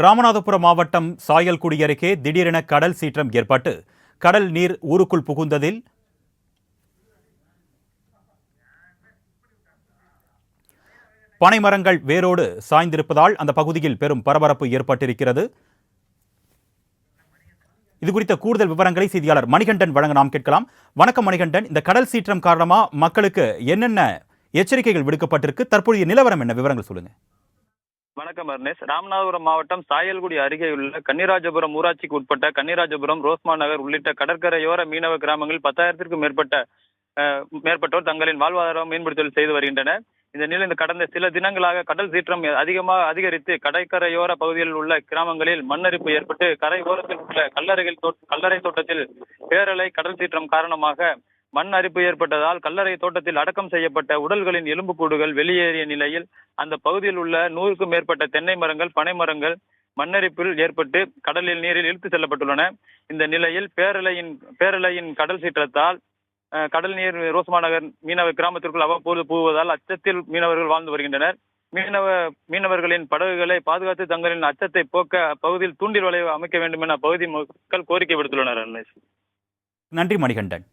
ராமநாதபுரம் மாவட்டம் சாயல்குடி அருகே திடீரென கடல் சீற்றம் ஏற்பட்டு கடல் நீர் ஊருக்குள் புகுந்ததில் பனைமரங்கள் வேரோடு சாய்ந்திருப்பதால் அந்த பகுதியில் பெரும் பரபரப்பு ஏற்பட்டிருக்கிறது. இதுகுறித்த கூடுதல் விவரங்களை செய்தியாளர் மணிகண்டன் வழங்க நாம் கேட்கலாம். வணக்கம் மணிகண்டன், இந்த கடல் சீற்றம் காரணமா மக்களுக்கு என்னென்ன எச்சரிக்கைகள் விடுக்கப்பட்டிருக்கு, தற்போதைய நிலவரம் என்ன, விவரங்கள் சொல்லுங்க. வணக்கம் அர்னேஷ். ராமநாதபுரம் மாவட்டம் சாயல்குடி அருகேயுள்ள கன்னிராஜபுரம் ஊராட்சிக்கு உட்பட்ட கன்னிராஜபுரம், ரோஸ்மா நகர் உள்ளிட்ட கடற்கரையோர மீனவ கிராமங்களில் 10,000க்கும் மேற்பட்டோர் தங்களின் வாழ்வாதாரம் மீன்பிடித்தல் செய்து வருகின்றனர். இந்த நிலையில் கடந்த சில தினங்களாக கடல் சீற்றம் அதிகரித்து கடற்கரையோர பகுதிகளில் உள்ள கிராமங்களில் மண்ணரிப்பு ஏற்பட்டு கரை ஓரத்தில் உள்ள கல்லறை தோட்டத்தில் பேரலை கடல் சீற்றம் காரணமாக மண் அரிப்பு ஏற்பட்டதால் கல்லறை தோட்டத்தில் அடக்கம் செய்யப்பட்ட உடல்களின் எலும்புக்கூடுகள் வெளியேறிய நிலையில் அந்த பகுதியில் உள்ள 100க்கும் மேற்பட்ட தென்னை மரங்கள், பனை மரங்கள் மண்ணரிப்பில் ஏற்பட்டு கடலில் நீரில் இழுத்து செல்லப்பட்டுள்ளன. இந்த நிலையில் பேரலையின் கடல் சீற்றத்தால் கடல் நீர் ரோஸ்மா நகர் மீனவ கிராமத்திற்குள் அவ்வப்போது புகுவதால் அச்சத்தில் மீனவர்கள் வாழ்ந்து வருகின்றனர். மீனவர்களின் படகுகளை பாதுகாத்து தங்களின் அச்சத்தை போக்க அப்பகுதியில் தூண்டில் வளைவு அமைக்க வேண்டும் என அப்பகுதி மக்கள் கோரிக்கை விடுத்துள்ளனர். நன்றி மணிகண்டன்.